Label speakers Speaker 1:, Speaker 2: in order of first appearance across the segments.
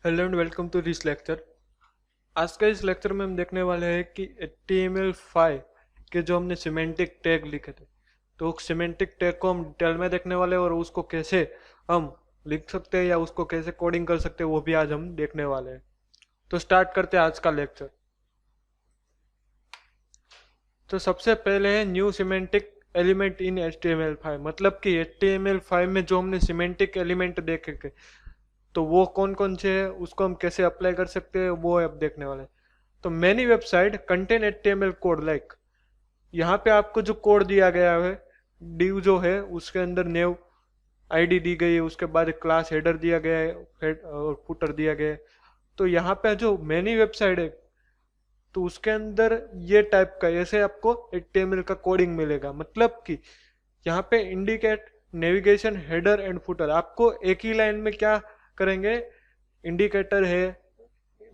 Speaker 1: Hello and welcome to this lecture. आज का इस लेक्चर में हम देखने वाले हैं कि HTML5 के जो हमने सिमेंटिक टैग लिखे थे, तो उस सिमेंटिक टैग को हम डिटेल में देखने वाले हैं और उसको कैसे हम लिख सकते हैं या उसको कैसे कोडिंग कर सकते हैं वो भी आज हम देखने वाले हैं। तो स्टार्ट करते हैं आज का लेक्चर। तो सबसे पहले है new semantic element in HTML5, मतलब कि HTML5 में जो हमने सिमेंटिक एलिमेंट देखे थे तो वो कौन कौन से है, उसको हम कैसे अप्लाई कर सकते हैं वो अब देखने वाले हैं। तो many website contain HTML code like, यहाँ पे आपको जो कोड दिया गया है, डिव जो है उसके अंदर नेव आईडी दी गई है, उसके बाद क्लास हेडर दिया गया है, और फुटर दिया गया है। तो यहाँ पे जो मैनी वेबसाइट है तो उसके अंदर ये टाइप का ऐसे आपको HTML का कोडिंग मिलेगा, मतलब कि यहाँ पे indicate navigation header and footer, आपको एक ही लाइन में क्या करेंगे, इंडिकेटर है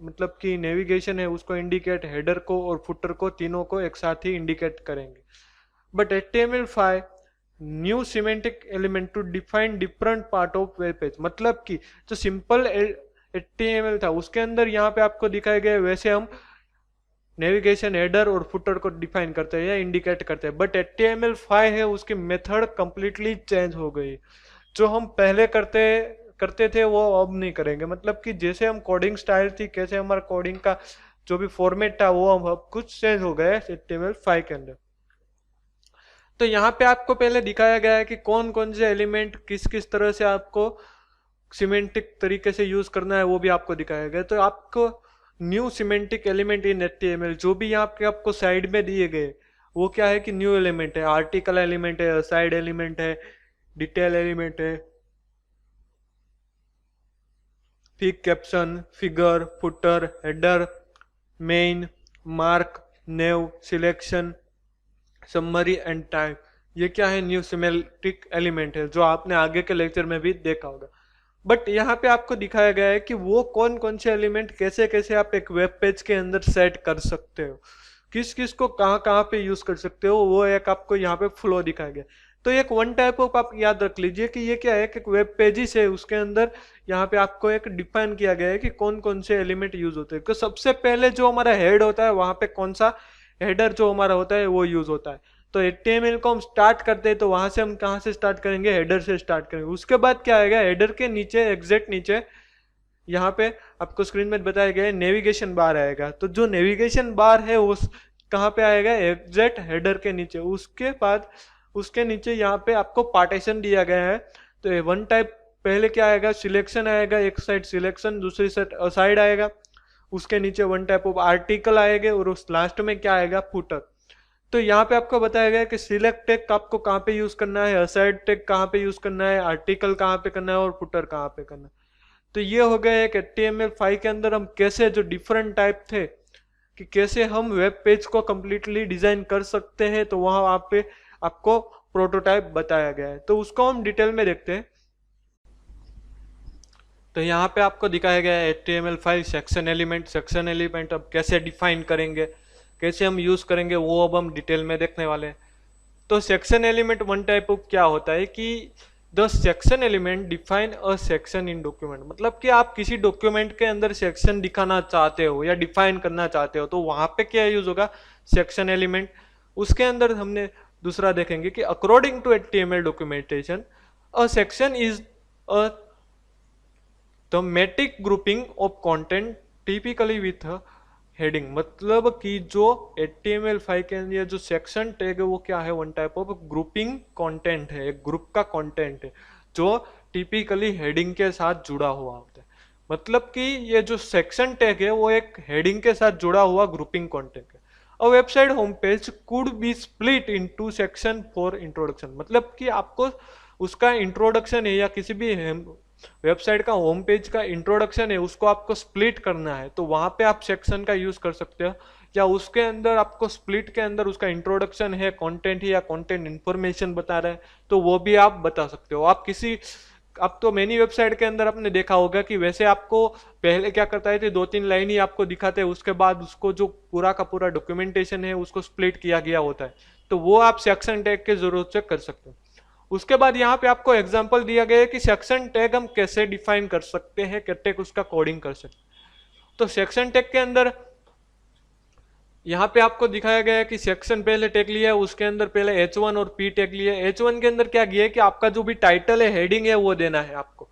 Speaker 1: मतलब कि नेविगेशन है उसको इंडिकेट, हेडर को और फुटर को तीनों को एक साथ ही इंडिकेट करेंगे। But HTML5 new semantic element to define different part of web page, मतलब कि जो सिंपल HTML था उसके अंदर यहाँ पे आपको दिखाए गए वैसे हम नेविगेशन हेडर और फुटर को डिफाइन करते हैं या इंडिकेट करते हैं। बट HTML5 है उसकी मेथड कंप्लीटली चेंज हो गई। जो हम पहले करते करते थे वो अब नहीं करेंगे, मतलब कि जैसे हम कोडिंग स्टाइल थी, कैसे हमारा कोडिंग का जो भी फॉर्मेट था वो अब कुछ चेंज हो गया है HTML5 के अंदर। तो यहाँ पे आपको पहले दिखाया गया है कि कौन कौन से एलिमेंट किस किस तरह से आपको सिमेंटिक तरीके से यूज करना है वो भी आपको दिखाया गया। तो आपको new semantic element in HTML जो भी यहाँ पे आपको साइड में दिए गए वो क्या है कि न्यू एलिमेंट है, आर्टिकल एलिमेंट है, साइड एलिमेंट है, डिटेल एलिमेंट है, फिर caption, figure, footer, header, main, mark, naive, selection, summary and time. ये क्या है, न्यू सिमेंटिक एलिमेंट है जो आपने आगे के लेक्चर में भी देखा होगा। बट यहाँ पे आपको दिखाया गया है कि वो कौन कौन से एलिमेंट कैसे कैसे आप एक वेब पेज के अंदर सेट कर सकते हो, किस किस को कहाँ कहाँ पे यूज कर सकते हो, वो एक आपको यहाँ पे फ्लो दिखाया गया। तो एक वन टाइप ऑफ आप याद रख लीजिए कि ये क्या है कि वेब पेजेस है उसके अंदर यहाँ पे आपको एक डिफाइन किया गया है कि कौन कौन से एलिमेंट यूज होते हैं। तो सबसे पहले जो हमारा हेड होता है वहां पे कौन सा हेडर जो हमारा होता है वो यूज होता है। तो HTML को हम स्टार्ट करते हैं तो वहां से हम कहाँ से स्टार्ट करेंगे, हेडर से स्टार्ट करेंगे। उसके बाद क्या आएगा, हेडर के नीचे एग्जैक्ट नीचे यहाँ पे आपको स्क्रीन में बताया गया है नेविगेशन बार आएगा। तो जो नेविगेशन बार है उस कहाँ पे आएगा, एग्जैक्ट हेडर के नीचे। उसके बाद उसके नीचे यहाँ पे आपको पार्टीशन दिया गया है। तो वन टाइप पहले क्या आएगा, सिलेक्शन आएगा, एक साइड सिलेक्शन, दूसरी साइड आएगा। उसके नीचे वन टाइप ऑफ आर्टिकल आएंगे और उस लास्ट में क्या आएगा, फुटर। तो यहाँ पे आपको बताया गया कि सिलेक्ट टेग आपको कहाँ पे यूज करना है, असाइड टेग कहाँ पे यूज करना है, आर्टिकल कहाँ पे करना है और फुटर कहाँ पे करना है। तो ये हो गया एक HTML5 के अंदर हम कैसे जो डिफरेंट टाइप थे कि कैसे हम वेब पेज को कंप्लीटली डिजाइन कर सकते हैं। तो वहां पे आपको प्रोटोटाइप बताया गया है, तो उसको हम डिटेल में देखते हैं। तो यहाँ पे आपको दिखाया गया है HTML5 section element. Section element अब कैसे डिफाइन करेंगे, कैसे हम यूज करेंगे वो अब हम डिटेल में देखने वाले हैं। तो section element one type of क्या होता है कि the section element define a section in document, मतलब कि आप किसी डॉक्यूमेंट के अंदर सेक्शन दिखाना चाहते हो या डिफाइन करना चाहते हो तो वहां पे क्या यूज होगा, सेक्शन एलिमेंट। उसके अंदर हमने दूसरा देखेंगे कि according to HTML documentation a section is a thematic grouping of content typically with heading, मतलब कि जो HTML5 के अंदर जो सेक्शन टैग है वो क्या है, one type of grouping content है, एक ग्रुप का कंटेंट है जो टिपिकली हेडिंग के साथ जुड़ा हुआ होता है। मतलब कि ये जो सेक्शन टैग है वो एक हेडिंग के साथ जुड़ा हुआ ग्रुपिंग कंटेंट है। A website home page could be split into section for introduction, मतलब कि आपको उसका इंट्रोडक्शन है या किसी भी वेबसाइट का होम पेज का इंट्रोडक्शन है उसको आपको स्प्लिट करना है तो वहां पे आप सेक्शन का यूज कर सकते हो। या उसके अंदर आपको स्प्लिट के अंदर उसका इंट्रोडक्शन है, कंटेंट है या कंटेंट इंफॉर्मेशन बता रहा है तो वो भी आप बता सकते हो। आप किसी आप तो मैनी वेबसाइट के अंदर आपने देखा होगा कि वैसे आपको पहले क्या करता है, 2-3 लाइन ही आपको दिखाते हैं, उसके बाद उसको जो पूरा का पूरा डॉक्यूमेंटेशन है उसको स्प्लिट किया गया होता है। तो वो आप सेक्शन टैग के जरूरत से कर सकते हो। उसके बाद यहाँ पे आपको एग्जांपल दिया गया है कि सेक्शन टैग हम कैसे डिफाइन कर सकते हैं, कैसे उसका कोडिंग कर सकते हैं। तो सेक्शन टैग के अंदर यहाँ पे आपको दिखाया गया है कि सेक्शन पहले टैग लिया है, उसके अंदर पहले H1 और P टैग लिया है। H1 के अंदर क्या किया है कि आपका जो भी टाइटल है, हेडिंग है, वो देना है आपको।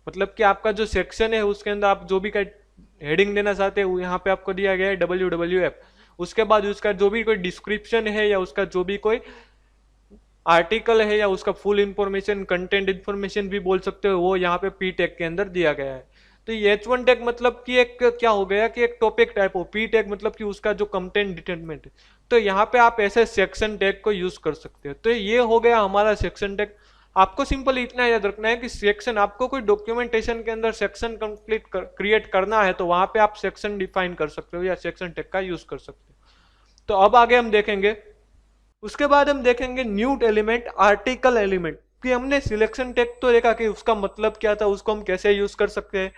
Speaker 1: मतलब कि आपका जो सेक्शन है उसके अंदर आप जो भी का हेडिंग देना चाहते हैं वो यहाँ पे आपको दिया गया है WWF। उसके बाद उसका जो भी कोई डिस्क्रिप्शन है या उसका जो भी कोई आर्टिकल है या उसका फुल इंफॉर्मेशन, कंटेंट इंफॉर्मेशन भी बोल सकते हो, वो यहाँ पे पी टैग के अंदर दिया गया है। तो ये H1 टैग मतलब कि एक क्या हो गया कि एक टॉपिक टाइप हो, पी टैग मतलब कि उसका जो कंटेंट डिटेलमेंट है। तो यहाँ पे आप ऐसे सेक्शन टैग को यूज कर सकते हो। तो ये हो गया हमारा सेक्शन टैग। आपको सिंपल इतना याद रखना है कि सेक्शन, आपको कोई डॉक्यूमेंटेशन के अंदर सेक्शन कंप्लीट क्रिएट करना है तो वहां पे आप सेक्शन डिफाइन कर सकते हो या सेक्शन टैग का यूज कर सकते हो। तो अब आगे हम देखेंगे, उसके बाद हम देखेंगे न्यू एलिमेंट, आर्टिकल एलिमेंट। कि हमने सिलेक्शन टैग तो देखा कि उसका मतलब क्या था, उसको हम कैसे यूज कर सकते हैं।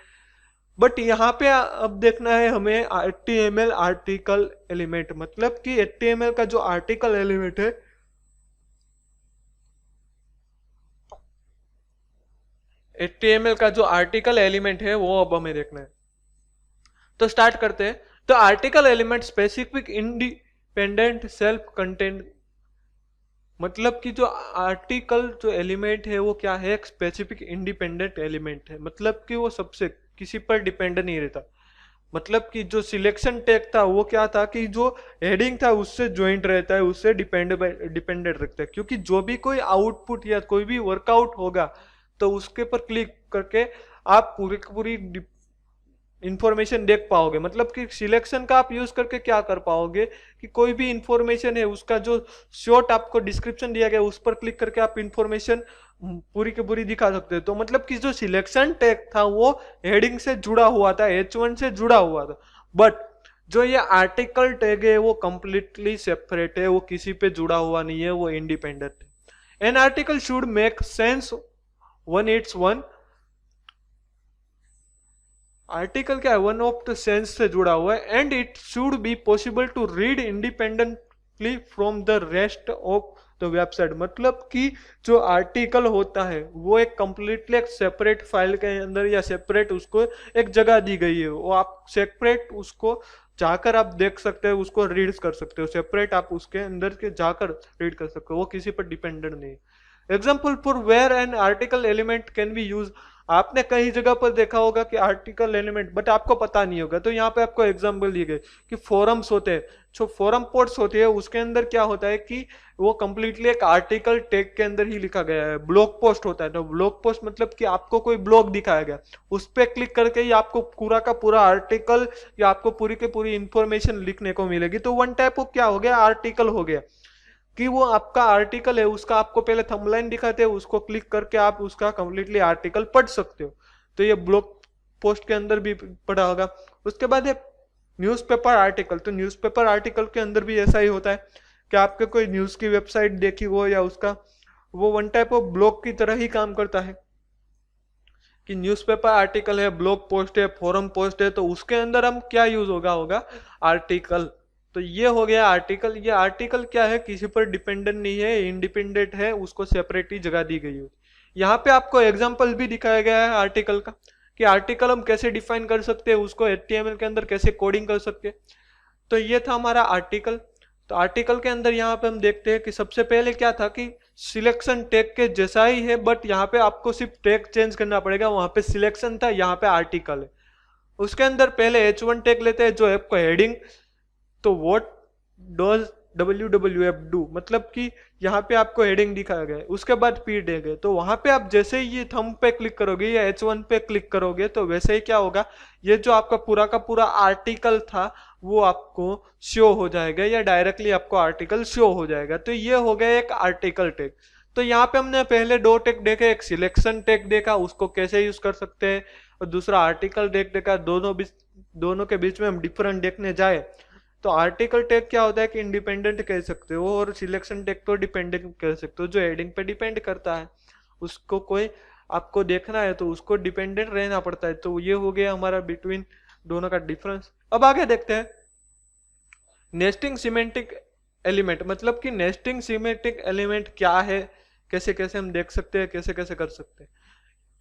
Speaker 1: बट यहाँ पे अब देखना है हमें HTML आर्टिकल एलिमेंट। मतलब कि HTML का जो आर्टिकल एलिमेंट है, HTML का जो आर्टिकल एलिमेंट है वो अब हमें देखना है। तो स्टार्ट करते हैं। तो article element specific independent self content. मतलब कि जो आर्टिकल जो एलिमेंट है वो क्या है, एक स्पेसिफिक इंडिपेंडेंट एलिमेंट है। मतलब कि वो सबसे किसी पर डिपेंड नहीं रहता। मतलब कि जो सिलेक्शन टैग था वो क्या था कि जो हेडिंग था उससे ज्वाइंट रहता है, उससे डिपेंडेंट रखता है। क्योंकि जो भी कोई आउटपुट या कोई भी वर्कआउट होगा तो उसके पर क्लिक करके आप पूरी की पूरी इंफॉर्मेशन देख पाओगे। मतलब कि सिलेक्शन का आप यूज करके क्या कर पाओगे कि कोई भी इंफॉर्मेशन है उसका जो शॉर्ट आपको डिस्क्रिप्शन दिया गया उस पर क्लिक करके आप इंफॉर्मेशन पूरी की पूरी दिखा सकते हो। तो मतलब कि जो सिलेक्शन टैग था वो हेडिंग से जुड़ा हुआ था, H1 से जुड़ा हुआ था। बट जो ये आर्टिकल टैग है वो कंप्लीटली सेपरेट है, वो किसी पे जुड़ा हुआ नहीं है, वो इंडिपेंडेंट है। An article should make sense one it's one. Article क्या है, वन ऑफ द सेंस से जुड़ा हुआ है। And it should be possible to read independently from the rest of the website. मतलब कि जो आर्टिकल होता है वो एक कंप्लीटली एक सेपरेट फाइल के अंदर या सेपरेट उसको एक जगह दी गई है, वो आप सेपरेट उसको जाकर आप देख सकते हो, उसको रीड कर सकते हो सेपरेट, आप उसके अंदर के जाकर रीड कर सकते हो, वो किसी पर डिपेंडेंट नहीं है। Example for where an article element can be use. आपने कई जगह पर देखा होगा कि आर्टिकल एलिमेंट, बट आपको पता नहीं होगा। तो यहाँ पे आपको एग्जांपल दिए गए कि फोरम्स होते हैं, जो फोरम पोस्ट होती है उसके अंदर क्या होता है कि वो कंप्लीटली एक आर्टिकल टैग के अंदर ही लिखा गया है। ब्लॉग पोस्ट होता है, तो ब्लॉग पोस्ट मतलब कि आपको कोई ब्लॉग दिखाया गया, उस पर क्लिक करके ही आपको पूरा का पूरा आर्टिकल या आपको पूरी की पूरी इंफॉर्मेशन लिखने को मिलेगी। तो वन टाइप ऑफ क्या हो गया, आर्टिकल हो गया। कि वो आपका आर्टिकल है उसका आपको पहले थंबलाइन दिखाते हैं, उसको क्लिक करके आप उसका कंप्लीटली आर्टिकल पढ़ सकते हो। तो ये ब्लॉग पोस्ट के अंदर भी पढ़ा होगा। उसके बाद है न्यूज़पेपर आर्टिकल। तो न्यूज़पेपर आर्टिकल के अंदर भी ऐसा ही होता है कि आपके कोई न्यूज़ की वेबसाइट देखी हो या उसका, वो वन टाइप ऑफ ब्लॉग की तरह ही काम करता है। कि न्यूज़पेपर आर्टिकल है, ब्लॉग पोस्ट है, फोरम पोस्ट है, तो उसके अंदर हम क्या यूज होगा आर्टिकल। तो ये हो गया आर्टिकल। ये आर्टिकल क्या है, किसी पर डिपेंडेंट नहीं है, इंडिपेंडेंट है, उसको सेपरेट ही जगह दी गई है। यहाँ पे आपको एग्जांपल भी दिखाया गया है आर्टिकल का, कि आर्टिकल हम कैसे डिफाइन कर सकते हैं, उसको HTML के अंदर कैसे कोडिंग कर सकते हैं। तो ये था हमारा आर्टिकल। तो आर्टिकल के अंदर यहाँ पे हम देखते हैं कि सबसे पहले क्या था कि सिलेक्शन टैग के जैसा ही है, बट यहाँ पे आपको सिर्फ टैग चेंज करना पड़ेगा। वहां पे सिलेक्शन था, यहाँ पे आर्टिकल है। उसके अंदर पहले H1 टैग लेते हैं जो आपको हेडिंग। तो व्हाट डज WWF डू, मतलब कि यहाँ पे आपको हेडिंग दिखाया गया है। उसके बाद पी टैग है, तो वहां पे आप जैसे ही ये थंब पे क्लिक करोगे या H1 पे क्लिक करोगे तो वैसे ही क्या होगा, ये जो आपका पूरा का पूरा आर्टिकल था वो आपको शो हो जाएगा या डायरेक्टली आपको आर्टिकल शो हो जाएगा। तो ये हो गया एक आर्टिकल टैग। तो यहाँ पे हमने पहले दो टैग देखे, एक सिलेक्शन टैग देखा उसको कैसे यूज कर सकते हैं, और दूसरा आर्टिकल टैग देखा। दोनों के बीच में हम डिफरेंट देखने जाए तो आर्टिकल टैग क्या होता है कि इंडिपेंडेंट कह सकते हो, और सिलेक्शन टैग तो डिपेंडेंट कह सकते हो, जो हेडिंग पे डिपेंड करता है। उसको कोई आपको देखना है तो उसको डिपेंडेंट रहना पड़ता है। तो ये हो गया हमारा बिटवीन दोनों का डिफरेंस। अब आगे देखते हैं नेस्टिंग सिमेंटिक एलिमेंट। मतलब कि नेस्टिंग सिमेंटिक एलिमेंट क्या है, कैसे कैसे हम देख सकते हैं, कैसे कैसे कर सकते हैं।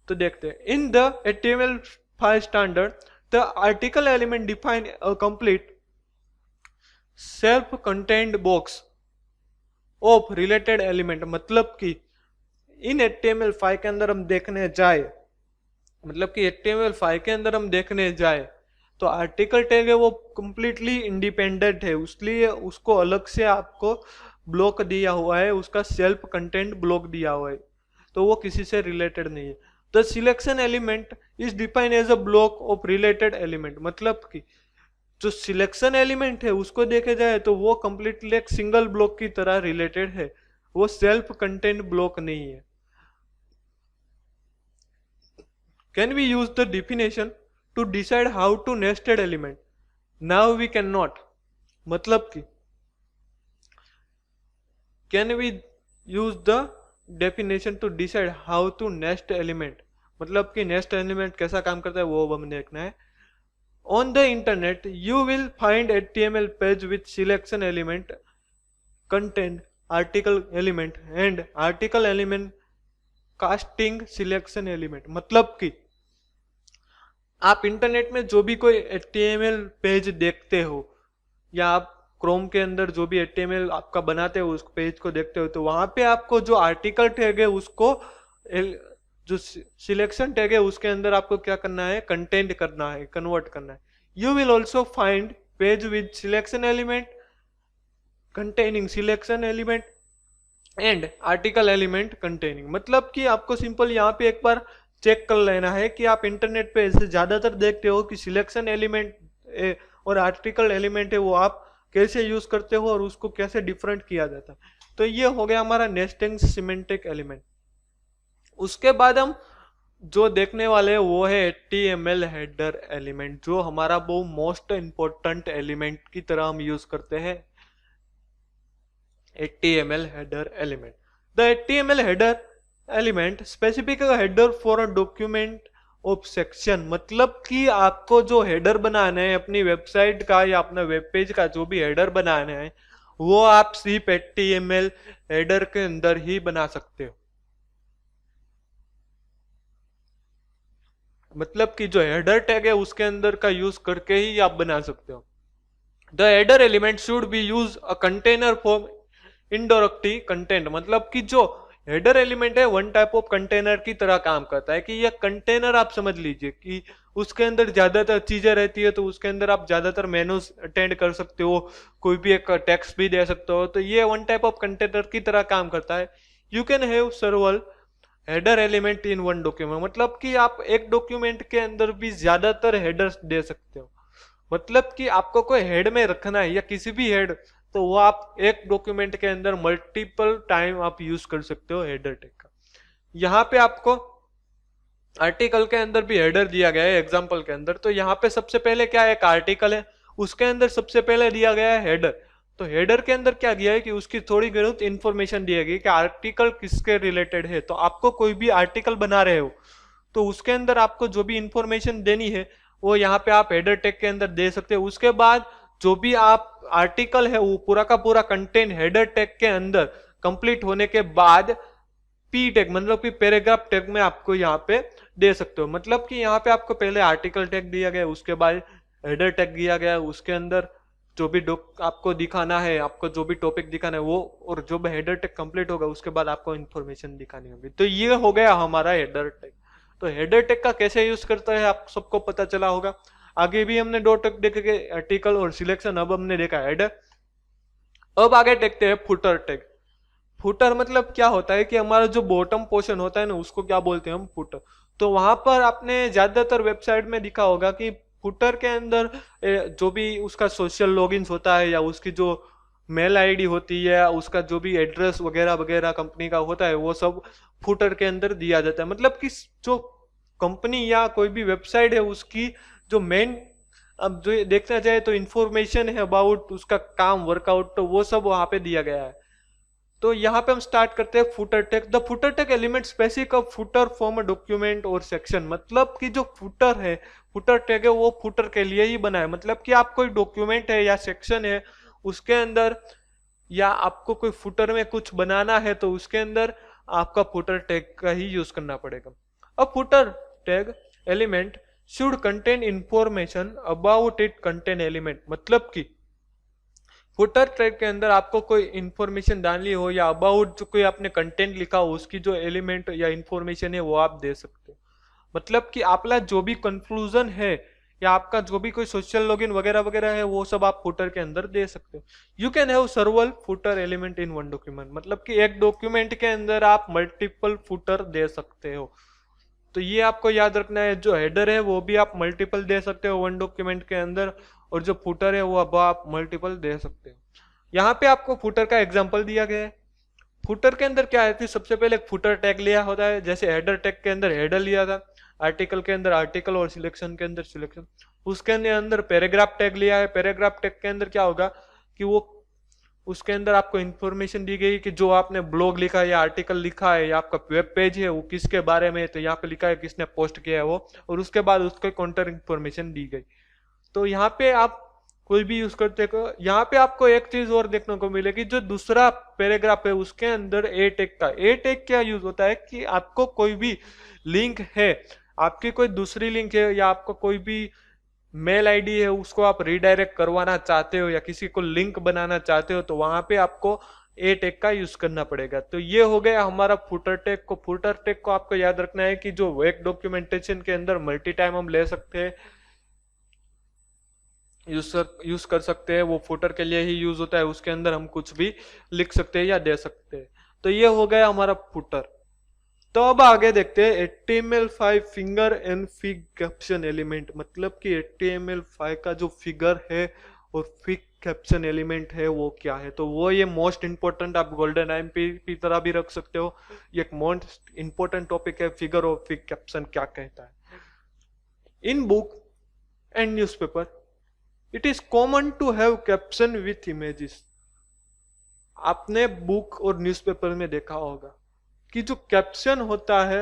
Speaker 1: तो देखते हैं, in the HTML5 standard the article element define a complete self contained box of related element. मतलब कि इन HTML5 के अंदर हम देखने जाए, मतलब कि HTML5 के अंदर हम देखने जाए तो आर्टिकल टैग है वो कंप्लीटली इंडिपेंडेंट है, इसलिए उसको अलग से आपको ब्लॉक दिया हुआ है, उसका सेल्फ कंटेंट ब्लॉक दिया हुआ है, तो वो किसी से रिलेटेड नहीं है। The selection element is defined as a block of related element. मतलब कि जो सिलेक्शन एलिमेंट है उसको देखे जाए तो वो कंप्लीटली एक सिंगल ब्लॉक की तरह रिलेटेड है, वो सेल्फ कंटेंट ब्लॉक नहीं है। Can we use the definition to decide how to nested element? Now we cannot. मतलब कि can we use the definition to decide how to nest element? मतलब कि nest element कैसा काम करता है वो हमें देखना है। On the internet, you will find HTML page with selection element, content, article element and article element casting selection element। मतलब कि आप इंटरनेट में जो भी कोई HTML पेज देखते हो या आप क्रोम के अंदर जो भी HTML आपका बनाते हो उस पेज को देखते हो, तो वहां पे आपको जो आर्टिकल टैग है उसको जो सिलेक्शन टैग है उसके अंदर आपको क्या करना है, कंटेंट करना है, कन्वर्ट करना है। You will also find page with selection element containing selection element and article element containing. मतलब कि आपको सिंपल यहाँ पे एक बार चेक कर लेना है कि आप इंटरनेट पे ऐसे ज्यादातर देखते हो कि सिलेक्शन एलिमेंट और आर्टिकल एलिमेंट है वो आप कैसे यूज करते हो और उसको कैसे डिफरेंट किया जाता है। तो ये हो गया हमारा नेस्टिंग सिमेंटिक एलिमेंट। उसके बाद हम जो देखने वाले हैं वो है HTML हेडर एलिमेंट, जो हमारा वो मोस्ट इंपॉर्टेंट एलिमेंट की तरह हम यूज करते हैं HTML header element. The HTML header element specific header for a document of section। मतलब कि आपको जो हेडर बनाना है अपनी वेबसाइट का या अपना वेब पेज का जो भी हेडर बनाना है वो आप सिर्फ HTML हेडर के अंदर ही बना सकते हो। मतलब कि जो हेडर टैग है उसके अंदर का यूज करके ही आप बना सकते हो। The header element should be use a container for indirectly content. मतलब कि जो हेडर एलिमेंट है वन टाइप ऑफ कंटेनर की तरह काम करता है, कि यह कंटेनर आप समझ लीजिए कि उसके अंदर ज्यादातर चीजें रहती है, तो उसके अंदर आप ज्यादातर मेनूज अटेंड कर सकते हो, कोई भी एक टेक्स्ट भी दे सकते हो, तो ये वन टाइप ऑफ कंटेनर की तरह काम करता है। You can have सर्वल header element in one document. मतलब कि आप एक डॉक्यूमेंट के अंदर भी ज्यादातर हेडर्स दे सकते हो। मतलब कि आपको कोई हेड में रखना है या किसी भी हेड, तो वो आप एक डॉक्यूमेंट के अंदर मल्टीपल टाइम आप यूज कर सकते हो हेडर टैग का। यहाँ पे आपको आर्टिकल के अंदर भी हेडर दिया गया है एग्जांपल के अंदर। तो यहाँ पे सबसे पहले क्या है, एक आर्टिकल है, उसके अंदर सबसे पहले दिया गया है हेडर। तो हेडर के अंदर क्या दिया है कि उसकी थोड़ी बहुत इंफॉर्मेशन दी गई कि आर्टिकल किसके रिलेटेड है। तो आपको कोई भी आर्टिकल बना रहे हो तो उसके अंदर आपको जो भी इंफॉर्मेशन देनी है वो यहाँ पे आप हेडर टैग के अंदर दे सकते हो। उसके बाद जो भी आप आर्टिकल है वो पूरा का पूरा कंटेंट हेडर टैग के अंदर कंप्लीट होने के बाद पी टैग मतलब कि पैराग्राफ टैग में आपको यहाँ पे दे सकते हो। मतलब कि यहाँ पे आपको पहले आर्टिकल टैग दिया गया, उसके बाद हेडर टैग दिया गया, उसके अंदर जो भी आपको दिखाना है, आपको जो भी टॉपिक दिखाना है वो, और जब हेडर टैग कंप्लीट होगा उसके बाद आपको इन्फॉर्मेशन दिखानी होगी। तो ये हो गया हमारा हेडर टैग। तो हेडर टैग का कैसे यूज करता है आप सबको पता चला होगा। आगे भी हमने दो टैग देखे, आर्टिकल और सिलेक्शन, अब हमने देखा हेडर। अब आगे देखते हैं फुटर टैग। फुटर मतलब क्या होता है कि हमारा जो बॉटम पोर्शन होता है ना उसको क्या बोलते हैं हम, फुटर। तो वहां पर आपने ज्यादातर वेबसाइट में दिखा होगा कि फुटर के अंदर जो भी उसका सोशल लॉगिन होता है या उसकी जो मेल आईडी होती है, उसका जो भी एड्रेस वगैरह वगैरह कंपनी का होता है वो सब फुटर के अंदर दिया जाता है। मतलब कि जो कंपनी या कोई भी वेबसाइट है उसकी जो मेन, अब जो देखना चाहे तो इंफॉर्मेशन है अबाउट उसका काम, वर्कआउट, तो वो सब वहां पे दिया गया है। तो यहाँ पे हम स्टार्ट करते हैं footer tag. The footer tag element specific a footer form a document और सेक्शन। मतलब कि जो फुटर है, फुटर टैग है वो फुटर के लिए ही बना है। मतलब कि आप कोई डॉक्यूमेंट है या सेक्शन है उसके अंदर, या आपको कोई फुटर में कुछ बनाना है तो उसके अंदर आपका फुटर टैग का ही यूज करना पड़ेगा। अब footer tag element should contain information about it contain element, मतलब कि फुटर टैग के अंदर आपको कोई इंफॉर्मेशन डालनी हो या अबाउट जो कोई आपने कंटेंट लिखा हो उसकी जो एलिमेंट या इंफॉर्मेशन है वो आप दे सकते हो। मतलब कि आपका जो भी कंक्लूजन है या आपका जो भी कोई सोशल लॉगिन वगैरह वगैरह है वो सब आप फुटर के अंदर दे सकते हो। You can have सर्वल footer element in one document, मतलब कि एक डॉक्यूमेंट के अंदर आप मल्टीपल फुटर दे सकते हो। तो ये आपको याद रखना है, जो हेडर है वो भी आप मल्टीपल दे सकते हो वन डॉक्यूमेंट के अंदर, और जो फुटर है वो अब आप मल्टीपल दे सकते हो। यहाँ पे आपको फुटर का एग्जांपल दिया गया है। फुटर के अंदर क्या है कि सबसे पहले एक फुटर टैग लिया होता है, जैसे हेडर टैग के अंदर हेडर लिया था, आर्टिकल के अंदर आर्टिकल और सिलेक्शन के अंदर सिलेक्शन। उसके अंदर पैराग्राफ टैग लिया है। पैराग्राफ टैग के अंदर क्या होगा कि वो उसके अंदर आपको इंफॉर्मेशन दी गई कि जो आपने ब्लॉग लिखा है या आर्टिकल लिखा है या आपका वेब पेज है वो किसके बारे में है, तो यहाँ पे लिखा है किसने पोस्ट किया है वो, और उसके बाद उसको काउंटर इंफॉर्मेशन दी गई। तो यहाँ पे आप कोई भी यूज करते हो। यहाँ पे आपको एक चीज और देखने को मिलेगी, जो दूसरा पैराग्राफ है उसके अंदर ए टैग का, ए टैग क्या यूज होता है कि आपको कोई भी लिंक है, आपकी कोई दूसरी लिंक है या आपको कोई भी मेल आईडी है उसको आप रिडायरेक्ट करवाना चाहते हो या किसी को लिंक बनाना चाहते हो, तो वहां पे आपको ए टैग का यूज करना पड़ेगा। तो ये हो गया हमारा फुटर टैग को। फुटर टैग को आपको याद रखना है कि जो एक डॉक्यूमेंटेशन के अंदर मल्टी टाइम हम ले सकते हैं, यूज कर सकते हैं, वो फुटर के लिए ही यूज होता है। उसके अंदर हम कुछ भी लिख सकते हैं या दे सकते हैं। तो ये हो गया हमारा फुटर। तो अब आगे देखते हैं HTML5 finger and fig caption element, मतलब कि HTML5 का जो फिगर है और फिग कैप्शन एलिमेंट है वो क्या है। तो वो ये मोस्ट इंपोर्टेंट, आप गोल्डन आईएमपी की तरह भी रख सकते हो, ये एक मोस्ट इंपोर्टेंट टॉपिक है, फिगर और फिग कैप्शन क्या कहता है। In book and newspaper it is common to have caption with images. आपने बुक और न्यूज़पेपर में देखा होगा कि जो कैप्शन होता है,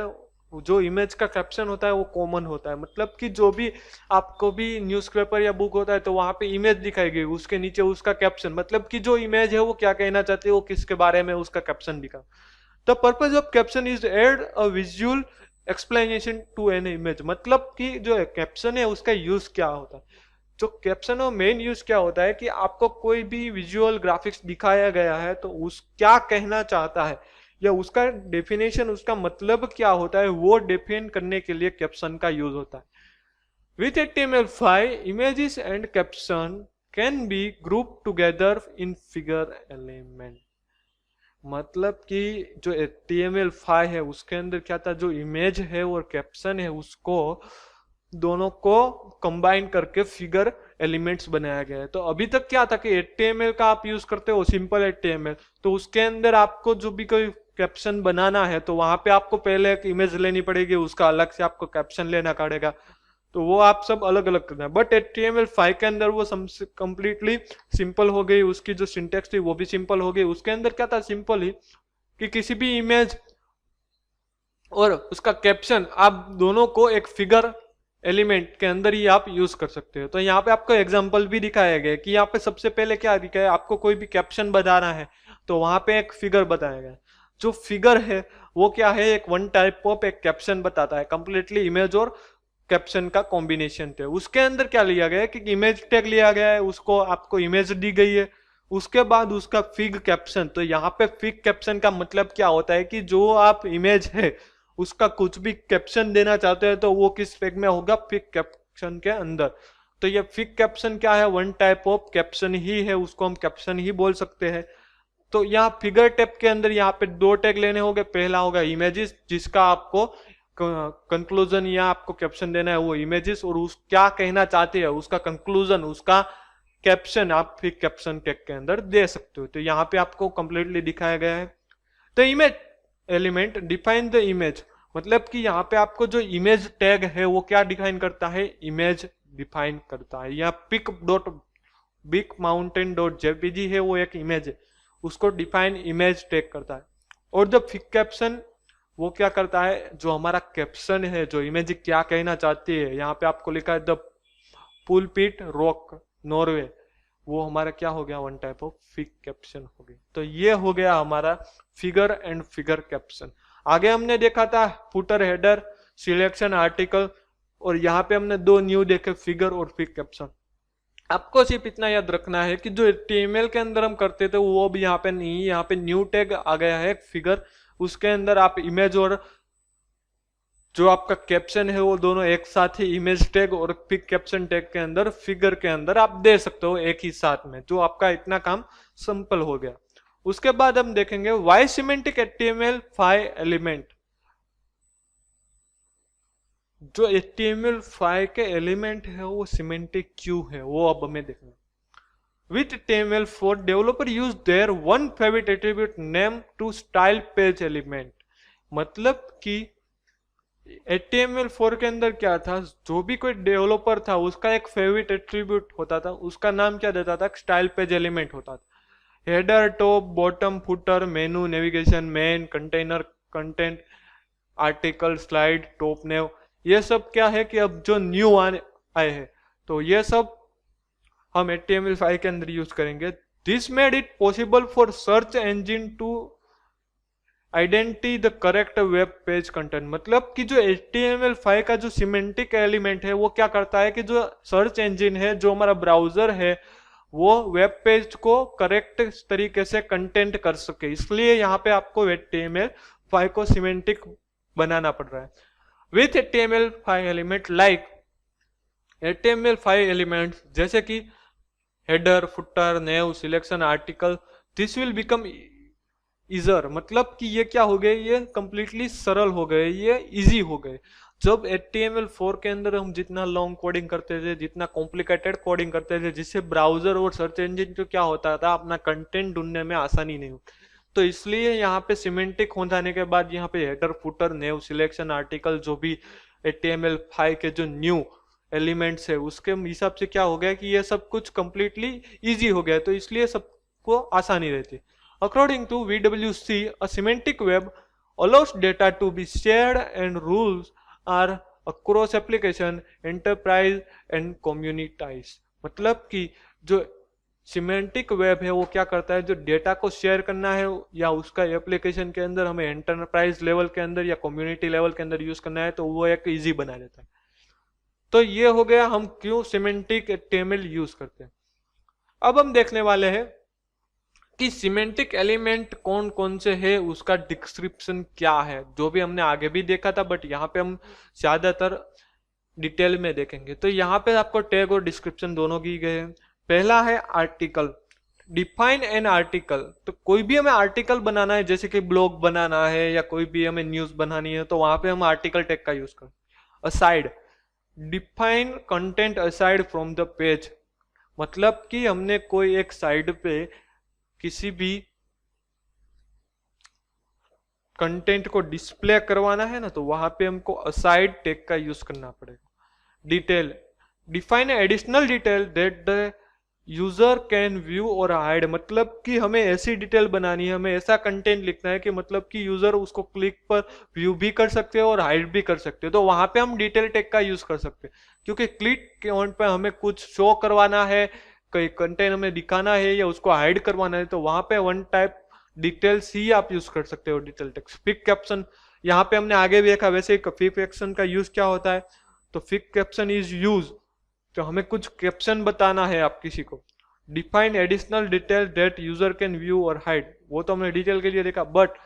Speaker 1: जो इमेज का कैप्शन होता है वो कॉमन होता है। मतलब कि जो भी आपको भी न्यूज़पेपर या बुक होता है तो वहां पे इमेज दिखाई गई, उसके नीचे उसका कैप्शन, मतलब कि जो इमेज है वो क्या कहना चाहती है, वो किसके बारे में, उसका कैप्शन दिखा। The purpose of caption is add a visual explanation to an image, मतलब कि जो कैप्शन है उसका यूज क्या होता है। जो कैप्शन और मेन यूज क्या होता है कि आपको कोई भी विजुअल ग्राफिक्स दिखाया गया है तो उस क्या कहना चाहता है या उसका डेफिनेशन, उसका मतलब क्या होता है, वो डिफाइन करने के लिए कैप्शन का यूज होता है। With HTML5 images and caption can be group together in figure element, मतलब कि जो HTML5 है उसके अंदर क्या था, जो इमेज है और कैप्शन है उसको दोनों को कंबाइन करके फिगर एलिमेंट्स बनाया गया है। तो अभी तक क्या था कि HTML का आप यूज करते हो सिंपल HTML, तो उसके अंदर आपको जो भी कोई कैप्शन बनाना है तो वहां पे आपको पहले एक इमेज लेनी पड़ेगी, उसका अलग से आपको कैप्शन लेना पड़ेगा, तो वो आप सब अलग अलग करना है। बट HTML5 के अंदर वो कंप्लीटली सिंपल हो गई, उसकी जो सिंटेक्स थी वो भी सिंपल हो गई। उसके अंदर क्या था, सिंपल ही कि किसी भी इमेज और उसका कैप्शन आप दोनों को एक फिगर एलिमेंट के अंदर ही आप यूज कर सकते हो। तो यहाँ पे आपको एग्जांपल भी दिखाया गया कि यहाँ पे सबसे पहले क्या दिखा है, आपको कोई भी कैप्शन बताना है तो वहां पे एक फिगर बताया गया। जो फिगर है वो क्या है, एक वन टाइप ऑफ एक कैप्शन बताता है, कंप्लीटली इमेज और कैप्शन का कॉम्बिनेशन थे। उसके अंदर क्या लिया गया है कि इमेज टैग लिया गया है, उसको आपको इमेज दी गई है, उसके बाद उसका फिग कैप्शन। तो यहाँ पे फिग कैप्शन का मतलब क्या होता है कि जो आप इमेज है उसका कुछ भी कैप्शन देना चाहते हैं तो वो किस टैग में होगा, फिग कैप्शन के अंदर। तो ये फिग कैप्शन क्या है, वन टाइप ऑफ कैप्शन ही है, उसको हम कैप्शन ही बोल सकते हैं। तो यहाँ फिगर टैग के अंदर यहाँ पे दो टैग लेने होंगे, पहला होगा इमेजेस जिसका आपको कंक्लूजन या आपको कैप्शन देना है वो इमेजेस, और उस क्या कहना चाहते हैं उसका कंक्लूजन, उसका कैप्शन आप फिर कैप्शन टैग के अंदर दे सकते हो। तो यहाँ पे आपको कंप्लीटली दिखाया गया है। तो image element define the image, मतलब कि यहाँ पे आपको जो इमेज टैग है वो क्या डिफाइन करता है, इमेज डिफाइन करता है। या pic dot big mountain dot JPG है वो एक इमेज है, उसको डिफाइन इमेज टैग करता है। और द फिग कैप्शन वो क्या करता है, जो हमारा कैप्शन है, जो इमेज क्या कहना चाहती है, यहाँ पे आपको लिखा है द पुलपिट रॉक नॉर्वे, वो हमारा क्या हो गया, one type of fig caption हो गई। तो ये हो गया हमारा फिगर एंड फिगर कैप्शन। आगे हमने देखा था फुटर, हेडर, सिलेक्शन, आर्टिकल, और यहाँ पे हमने दो न्यू देखे, फिगर और फिग कैप्शन। आपको सिर्फ इतना याद रखना है कि जो HTML के अंदर हम करते थे वो भी यहाँ पे नहीं, यहाँ पे न्यू टैग आ गया है फिगर, उसके अंदर आप इमेज और जो आपका कैप्शन है वो दोनों एक साथ ही इमेज टैग और पिक कैप्शन टैग के अंदर, फिगर के अंदर आप दे सकते हो एक ही साथ में, जो आपका इतना काम सिंपल हो गया। उसके बाद हम देखेंगे वाई सिमेंटिक HTML5 एलिमेंट। जो HTML5 के एलिमेंट है वो सिमेंटिक क्यों है, वो अब हमें देखना। With HTML4 developer use their one favorite attribute name to style page element। मतलब कि HTML4 के अंदर क्या था, जो भी कोई डेवलपर था उसका एक फेवरेट एट्रीब्यूट होता था, उसका नाम क्या देता था, स्टाइल पेज एलिमेंट होता था। Header, top, bottom, footer, menu, navigation, main, container, content, article, slide, top nav, ये सब क्या है कि अब जो न्यू आए हैं, तो ये सब हम HTML5 के अंदर यूज करेंगे। This made it possible for search engine to identity the correct web page content. मतलब कि जो HTML5 का जो सिमेंटिक एलिमेंट है वो क्या करता है कि जो सर्च इंजिन है, जो हमारा ब्राउजर है, वो वेब पेज को करेक्ट तरीके से कंटेंट कर सके, इसलिए यहाँ पे आपको HTML5 को सिमेंटिक बनाना पड़ रहा है। With HTML5 element like HTML5 elements जैसे कि header, footer, nav, selection, article, this will become easier. मतलब कि ये क्या हो गए, ये कंप्लीटली सरल हो गए, ये इजी हो गए। जब HTML4 के अंदर हम जितना लॉन्ग कोडिंग करते थे, जितना कॉम्प्लिकेटेड कोडिंग करते थे, जिससे ब्राउजर और सर्च इंजन को क्या होता था, अपना कंटेंट ढूंढने में आसानी नहीं होती, तो इसलिए यहाँ पे सिमेंटिक हो जाने के बाद यहाँ पे header, footer, nav, selection, article, जो भी HTML5 के जो न्यू एलिमेंट्स है उसके हिसाब से क्या हो गया कि ये सब कुछ कंप्लीटली इजी हो गया, तो इसलिए सबको आसानी रहती है। According to VWC, a semantic web allows data to be shared and rules are across application, enterprise and communities। मतलब कि जो सिमेंटिक वेब है वो क्या करता है, जो डेटा को शेयर करना है या उसका एप्लीकेशन के अंदर हमें एंटरप्राइज लेवल के अंदर या कम्युनिटी लेवल के अंदर यूज करना है, तो वो एक इजी बना देता है। तो ये हो गया हम क्यों सिमेंटिक HTML यूज करते हैं। अब हम देखने वाले हैं कि सिमेंटिक एलिमेंट कौन कौन से है, उसका डिस्क्रिप्शन क्या है, जो भी हमने आगे भी देखा था, बट यहाँ पे हम ज्यादातर डिटेल में देखेंगे। तो यहाँ पे आपको टैग और डिस्क्रिप्शन दोनों की गए हैं। पहला है आर्टिकल, डिफाइन एन आर्टिकल। तो कोई भी हमें आर्टिकल बनाना है, जैसे कि ब्लॉग बनाना है या कोई भी हमें न्यूज बनानी है, तो वहां पे हम आर्टिकल टैग का यूज करें। Aside, define content aside from the page. मतलब कि हमने कोई एक साइड पे किसी भी कंटेंट को डिस्प्ले करवाना है ना, तो वहां पे हमको असाइड टैग का यूज करना पड़ेगा। Detail, define additional detail that the user can view और हाइड। मतलब कि हमें ऐसी डिटेल बनानी है, हमें ऐसा कंटेंट लिखना है कि मतलब कि यूजर उसको क्लिक पर व्यू भी कर सकते हैं और हाइड भी कर सकते हैं, तो वहां पे हम डिटेल टैग का यूज कर सकते हैं। क्योंकि क्लिक के ऑन पे हमें कुछ शो करवाना है, कोई कंटेंट हमें दिखाना है या उसको हाइड करवाना है, तो वहां पे वन टाइप डिटेल्स ही आप यूज कर सकते हो, डिटेल टेक्स्ट। फिक कैप्शन, यहाँ पे हमने आगे भी देखा, वैसे फिक कैप्शन का यूज क्या होता है, तो फिक कैप्शन इज यूज, तो हमें कुछ कैप्शन बताना है आप किसी को। Define additional detail that user can view और हाइड, वो तो हमने डिटेल के लिए देखा, but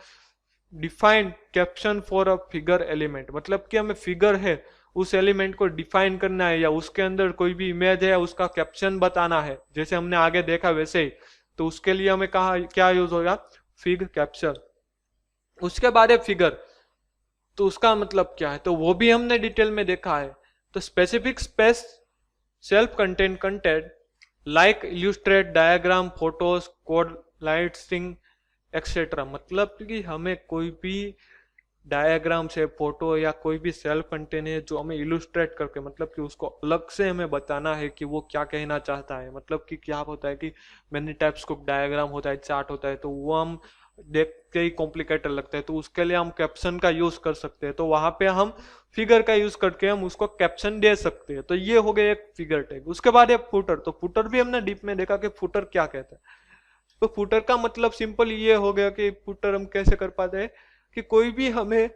Speaker 1: define caption for a figure element, मतलब कि हमें फिगर है उस एलिमेंट को डिफाइन करना है या उसके अंदर कोई भी इमेज है उसका कैप्शन बताना है, जैसे हमने आगे देखा वैसे ही, तो उसके लिए हमें कहा क्या यूज होगा, फिग कैप्शन। उसके बाद है फिगर, तो उसका मतलब क्या है, तो वो भी हमने डिटेल में देखा है। तो specific space, self content content like illustrate, diagram, photos, code, lighting etcetera. मतलब कि हमें कोई भी डायग्राम से, फोटो या कोई भी सेल्फ कंटेंट है जो हमें इल्यूस्ट्रेट करके, मतलब कि उसको अलग से हमें बताना है कि वो क्या कहना चाहता है। मतलब कि क्या होता है कि मैनी टाइप्स को डायग्राम होता है, चार्ट होता है, तो वो हम देख के ही कॉम्प्लिकेटेड लगता है, तो उसके लिए हम कैप्शन का यूज कर सकते हैं। तो वहां पे हम फिगर का यूज करके हम उसको कैप्शन दे सकते हैं। तो ये हो गया एक फिगर टैग। उसके बाद एक फुटर, तो फुटर भी हमने डीप में देखा कि फुटर क्या कहता है। तो फुटर का मतलब सिंपल ये हो गया कि फुटर हम कैसे कर पाते हैं कि कोई भी हमें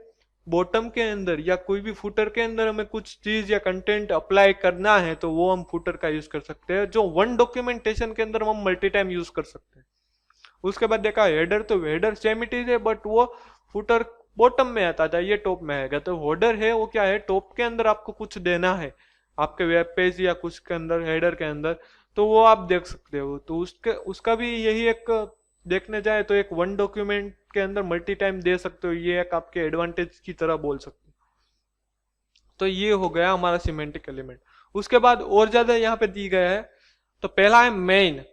Speaker 1: बॉटम के अंदर या कोई भी फुटर के अंदर हमें कुछ चीज या कंटेंट अप्लाई करना है तो वो हम फुटर का यूज कर सकते हैं, जो वन डॉक्यूमेंटेशन के अंदर हम मल्टी टाइम यूज कर सकते हैं। उसके बाद देखा हेडर, तो हेडर सेम इट इज है बट वो फुटर बॉटम में आता था, ये टॉप में आएगा। तो हेडर है वो क्या है, टॉप के अंदर आपको कुछ देना है आपके वेब पेज या कुछ के अंदर हेडर के अंदर, तो वो आप देख सकते हो। तो उसका भी यही एक देखने जाए तो एक वन डॉक्यूमेंट के अंदर मल्टी टाइम दे सकते हो, ये एक आपके एडवांटेज की तरह बोल सकते हो। तो ये हो गया हमारा सिमेंटिक एलिमेंट। उसके बाद और ज्यादा यहाँ पे दी गया है। तो पहला है मेन।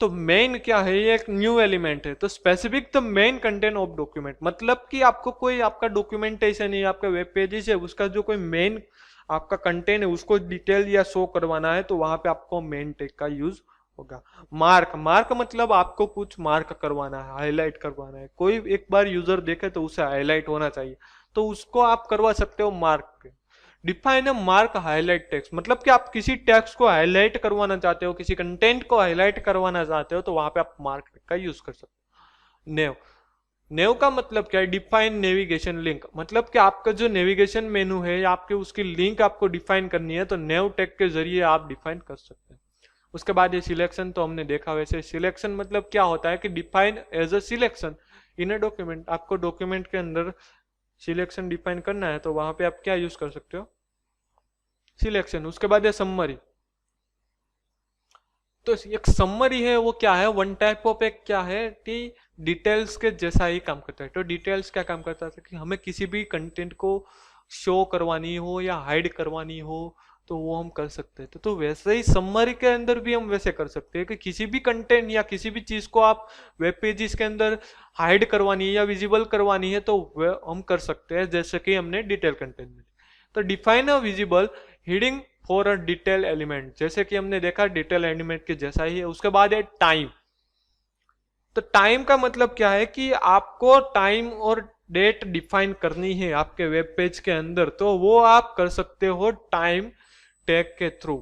Speaker 1: तो मेन क्या है, ये एक न्यू एलिमेंट है। तो specific the main content of document, मतलब कि आपको कोई आपका डॉक्यूमेंटेशन है, आपका वेब पेजेस है, उसका जो कोई मेन आपका कंटेंट है उसको डिटेल या शो करवाना है, तो वहां पे आपको मेन टैग का यूज होगा। मार्क, मार्क मतलब आपको कुछ मार्क करवाना है, हाईलाइट करवाना है। कोई एक बार यूजर देखे तो उसे हाईलाइट होना चाहिए, तो उसको आप करवा सकते हो mark. Define a mark highlight text, मतलब कि आप किसी टेक्स्ट को हाईलाइट करवाना चाहते हो, किसी कंटेंट को हाईलाइट करवाना चाहते हो, तो वहां पे आप मार्क का यूज कर सकते हो। नेव, नेव का मतलब क्या है, डिफाइन नेविगेशन लिंक, मतलब कि आपका जो नेविगेशन मेनू है या आपके उसकी लिंक आपको डिफाइन करनी है, तो नेव टैग के जरिए आप डिफाइन कर सकते हैं। उसके बाद ये सिलेक्शन तो हमने देखा। वैसे सिलेक्शन मतलब क्या होता है कि define as a selection in a document, आपको डॉक्यूमेंट के अंदर सिलेक्शन डिफाइन करना है तो वहां पे आप क्या यूज कर सकते हो, सिलेक्शन। उसके बाद है समरी। तो एक समरी है वो क्या है, वन टाइप ऑफ एक क्या है कि डिटेल्स के जैसा ही काम करता है। तो डिटेल्स क्या काम करता है कि हमें किसी भी कंटेंट को शो करवानी हो या हाइड करवानी हो तो वो हम कर सकते हैं। तो वैसे ही समरी के अंदर भी हम वैसे कर सकते हैं कि किसी भी कंटेंट या किसी भी चीज को आप वेब पेजेस के अंदर हाइड करवानी है या विजिबल करवानी है तो हम कर सकते हैं, जैसे कि हमने डिटेल कंटेंट में। तो define a visible heading for a detail element, जैसे कि हमने देखा डिटेल एलिमेंट के जैसा ही है। उसके बाद है टाइम। तो टाइम का मतलब क्या है कि आपको टाइम और डेट डिफाइन करनी है आपके वेब पेज के अंदर, तो वो आप कर सकते हो टाइम टैग के थ्रू।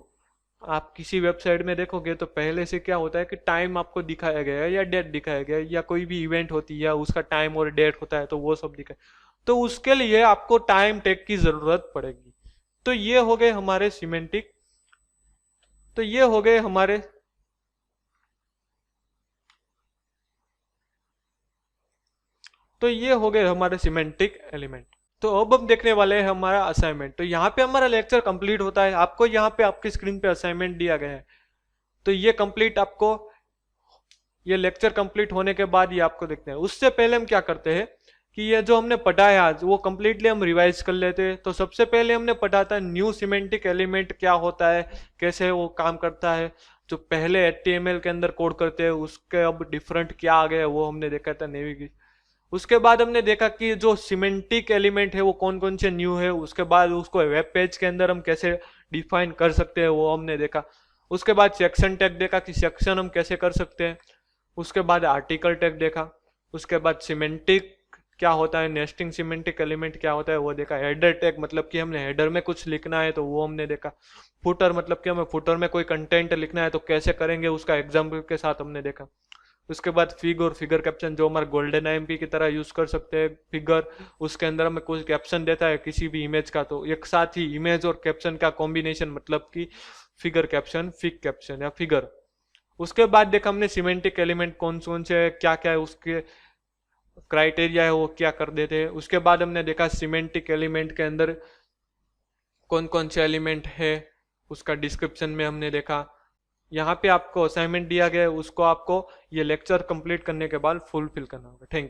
Speaker 1: आप किसी वेबसाइट में देखोगे तो पहले से क्या होता है कि टाइम आपको दिखाया गया है या डेट दिखाया गया है, या कोई भी इवेंट होती है या उसका टाइम और डेट होता है तो वो सब दिखाए, तो उसके लिए आपको टाइम टैग की जरूरत पड़ेगी। तो ये हो गए हमारे सिमेंटिक, तो ये हो गए हमारे तो ये हो गए हमारे सिमेंटिक एलिमेंट। तो अब हम देखने वाले हैं हमारा असाइनमेंट। तो यहाँ पे हमारा लेक्चर कंप्लीट होता है। आपको यहाँ पे आपकी स्क्रीन पे असाइनमेंट दिया गया है, तो ये कंप्लीट आपको, ये लेक्चर कंप्लीट होने के बाद ये आपको देखते हैं। उससे पहले हम क्या करते हैं कि ये जो हमने पढ़ा है आज वो कंप्लीटली हम रिवाइज कर लेते हैं। तो सबसे पहले हमने पढ़ा था न्यू सिमेंटिक एलिमेंट क्या होता है, कैसे वो काम करता है। जो पहले HTML के अंदर कोड करते हैं उसके अब डिफरेंट क्या आ गया वो हमने देखा था, नेविगेशन। उसके बाद हमने देखा कि जो सिमेंटिक एलिमेंट है वो कौन कौन से न्यू है। उसके बाद उसको वेब पेज के अंदर हम कैसे डिफाइन कर सकते हैं वो हमने देखा। उसके बाद सेक्शन टैग देखा कि सेक्शन हम कैसे कर सकते हैं। उसके बाद आर्टिकल टैग देखा। उसके बाद सिमेंटिक क्या होता है, नेस्टिंग सिमेंटिक एलिमेंट क्या होता है वो देखा। हेडर टैग मतलब कि हमने हेडर में कुछ लिखना है तो वो हमने देखा। फुटर मतलब कि हमें फुटर में कोई कंटेंट लिखना है तो कैसे करेंगे उसका एग्जाम्पल के साथ हमने देखा। उसके बाद फिग और फिगर कैप्शन जो हमारे गोल्डन IMP की तरह यूज कर सकते हैं। फिगर उसके अंदर हमें कोई कैप्शन देता है किसी भी इमेज का, तो एक साथ ही इमेज और कैप्शन का कॉम्बिनेशन मतलब कि फिगर कैप्शन, फिग कैप्शन या फिगर। उसके बाद देखा हमने सिमेंटिक एलिमेंट कौन कौन से क्या क्या है, उसके क्राइटेरिया है वो क्या कर देते हैं। उसके बाद हमने देखा सिमेंटिक एलिमेंट के अंदर कौन कौन से एलिमेंट है उसका डिस्क्रिप्शन में हमने देखा। यहाँ पे आपको असाइनमेंट दिया गया है, उसको आपको ये लेक्चर कंप्लीट करने के बाद फुलफिल करना होगा। Thank you.